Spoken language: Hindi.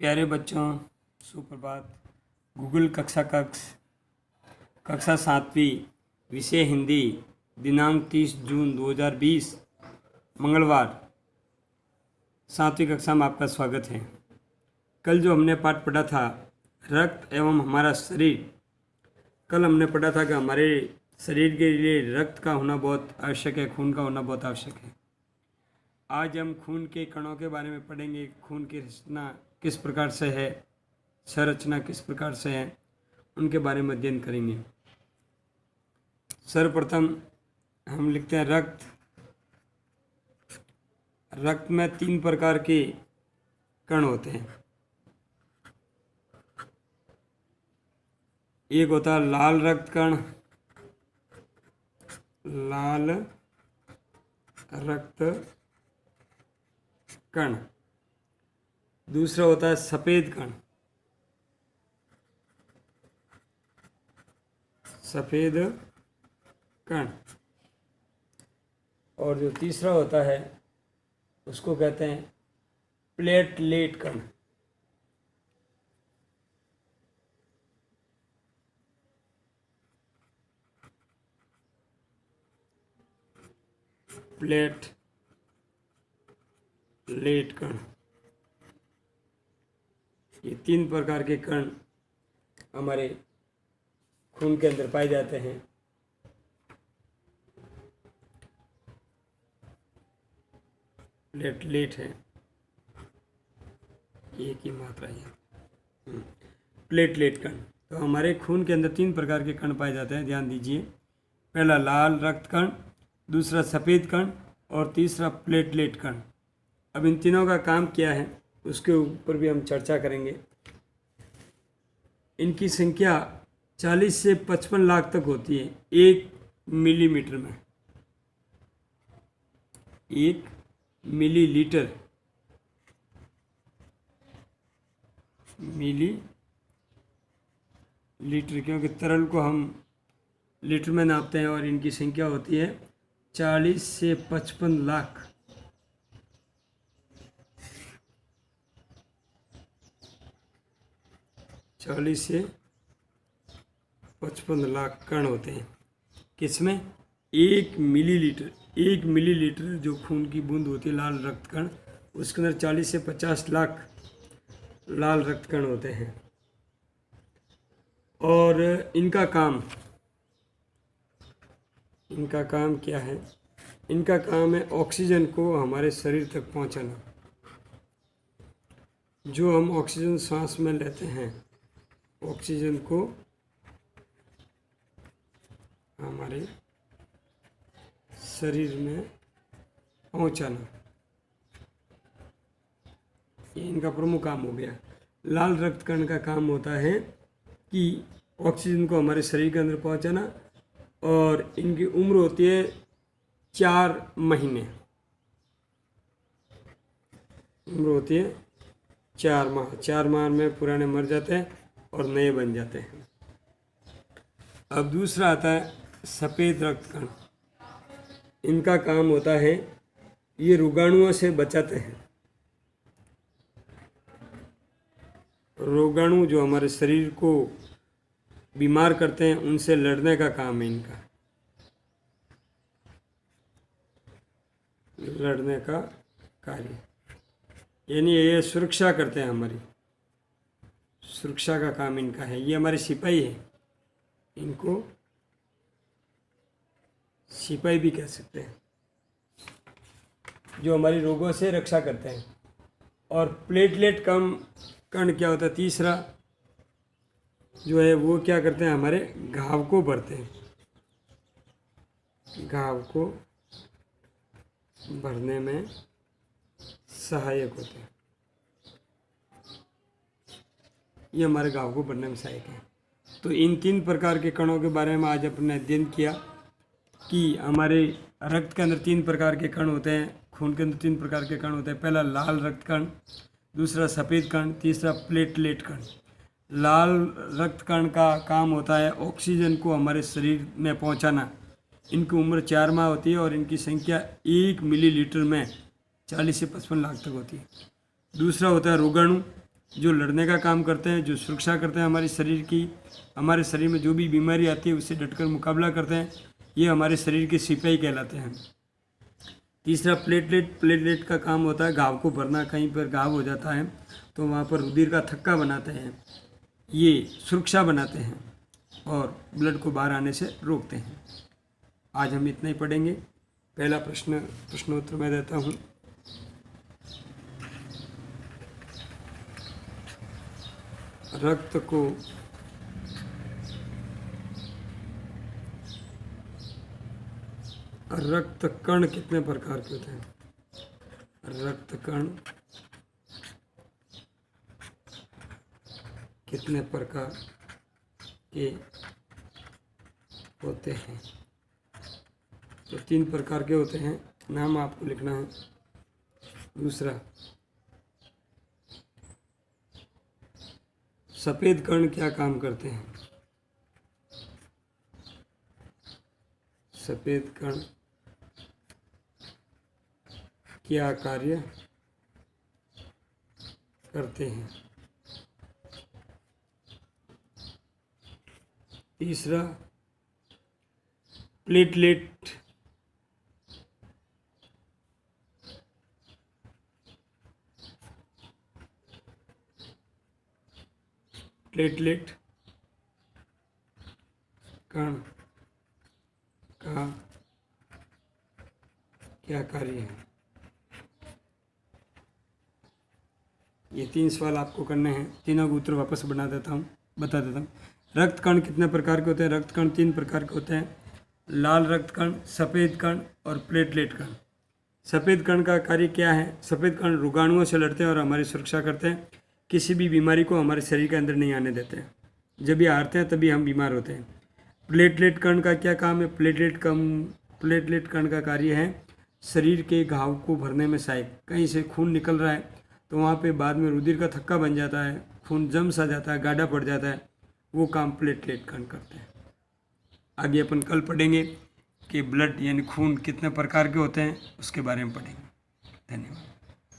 प्यारे बच्चों, सुप्रभात। गूगल कक्षा कक्षा 7वीं, विषय हिंदी, दिनांक 30 जून 2020, मंगलवार, 7वीं कक्षा में आपका स्वागत है। कल जो हमने पाठ पढ़ा था, रक्त एवं हमारा शरीर, कल हमने पढ़ा था कि हमारे शरीर के लिए रक्त का होना बहुत आवश्यक है, खून का होना बहुत आवश्यक है। आज हम खून के कणों के बारे में पढ़ेंगे। खून की रचना किस प्रकार से है, संरचना किस प्रकार से है, उनके बारे में अध्ययन करेंगे। सर्वप्रथम हम लिखते हैं रक्त। रक्त में 3 प्रकार के कण होते हैं। एक होता है लाल रक्त कण, लाल रक्त कण। दूसरा होता है सफेद कण, सफेद कण। और जो तीसरा होता है उसको कहते हैं प्लेटलेट कण। प्लेटलेट कण। ये 3 प्रकार के कण हमारे खून के अंदर पाए जाते हैं। प्लेटलेट है, एक ही मात्रा है। प्लेटलेट कण। तो हमारे खून के अंदर 3 प्रकार के कण पाए जाते हैं, ध्यान दीजिए। पहला लाल रक्त कण, दूसरा सफ़ेद कण और तीसरा प्लेटलेट कण। अब इन तीनों का काम क्या है उसके ऊपर भी हम चर्चा करेंगे। इनकी संख्या 40 से 55 लाख तक होती है 1 मिलीमीटर में। 1 मिलीलीटर, मिलीलीटर, क्योंकि तरल को हम लीटर में नापते हैं, और इनकी संख्या होती है 40 से 55 लाख। से 55 लाख कण होते हैं। किसमें? 1 मिलीलीटर। 1 मिलीलीटर जो खून की बूंद होती है, लाल रक्त कण, उसके अंदर 40 से 50 लाख लाल रक्त कण होते हैं। और इनका काम क्या है? इनका काम है ऑक्सीजन को हमारे शरीर तक पहुंचाना। जो हम ऑक्सीजन सांस में लेते हैं, ऑक्सीजन को हमारे शरीर में पहुंचाना, ये इनका प्रमुख काम हो गया। लाल रक्त कण का काम होता है कि ऑक्सीजन को हमारे शरीर के अंदर पहुंचाना, और इनकी उम्र होती है 4 महीने। उम्र होती है 4 माह। 4 माह में पुराने मर जाते हैं और नए बन जाते हैं। अब दूसरा आता है सफ़ेद रक्त कण। इनका काम होता है, ये रोगाणुओं से बचाते हैं। रोगाणु जो हमारे शरीर को बीमार करते हैं, उनसे लड़ने का काम है इनका, लड़ने का कार्य। यानी ये सुरक्षा करते हैं, हमारी सुरक्षा का काम इनका है। ये हमारे सिपाही है, इनको सिपाही भी कह सकते हैं, जो हमारी रोगों से रक्षा करते हैं। और प्लेटलेट कण क्या होता है? तीसरा जो है वो क्या करते हैं? हमारे घाव को भरते हैं, घाव को भरने में सहायक होते हैं। ये हमारे घाव को भरने में सहायक है। तो इन 3 प्रकार के कणों के बारे में आज अपने अध्ययन किया कि हमारे रक्त के अंदर 3 प्रकार के कण होते हैं, खून के अंदर 3 प्रकार के कण होते हैं। पहला लाल रक्त कण, दूसरा सफ़ेद कण, तीसरा प्लेटलेट कण। लाल रक्त कण का काम होता है ऑक्सीजन को हमारे शरीर में पहुंचाना। इनकी उम्र 4 माह होती है और इनकी संख्या 1 मिलीलीटर में 40 से 55 लाख तक होती है। दूसरा होता है रोगाणु। जो लड़ने का काम करते हैं, जो सुरक्षा करते हैं हमारे शरीर की, हमारे शरीर में जो भी बीमारी आती है उससे डटकर मुकाबला करते हैं, ये हमारे शरीर के सिपाही कहलाते हैं। तीसरा प्लेटलेट का काम होता है घाव को भरना। कहीं पर घाव हो जाता है तो वहाँ पर रुधिर का थक्का बनाते हैं, ये सुरक्षा बनाते हैं और ब्लड को बाहर आने से रोकते हैं। आज हम इतना ही पढ़ेंगे। पहला प्रश्नोत्तर मैं देता हूँ। रक्त कण कितने प्रकार के होते हैं? रक्त कण कितने प्रकार के होते हैं? तो 3 प्रकार के होते हैं, नाम आपको लिखना है। दूसरा, सफ़ेद कण क्या काम करते हैं? सफ़ेद कण क्या कार्य करते हैं? तीसरा, प्लेटलेट कण का क्या कार्य है? ये 3 सवाल आपको करने हैं। तीनों के उत्तर वापस बता देता हूँ। रक्त कण कितने प्रकार के होते हैं? रक्त कण 3 प्रकार के होते हैं, लाल रक्त कण, सफ़ेद कण और प्लेटलेट कण। सफ़ेद कण का कार्य क्या है? सफ़ेद कण रोगाणुओं से लड़ते हैं और हमारी सुरक्षा करते हैं, किसी भी बीमारी को हमारे शरीर के अंदर नहीं आने देते हैं। जब ये हारते हैं तभी हम बीमार होते हैं। प्लेटलेट कण का क्या काम है? प्लेटलेट कण का कार्य है शरीर के घाव को भरने में सहायक। कहीं से खून निकल रहा है तो वहाँ पे बाद में रुधिर का थक्का बन जाता है, खून जम सा जाता है, गाढ़ा पड़ जाता है, वो काम प्लेटलेट कण करते हैं। आगे अपन कल पढ़ेंगे कि ब्लड यानी खून कितने प्रकार के होते हैं, उसके बारे में पढ़ेंगे। धन्यवाद।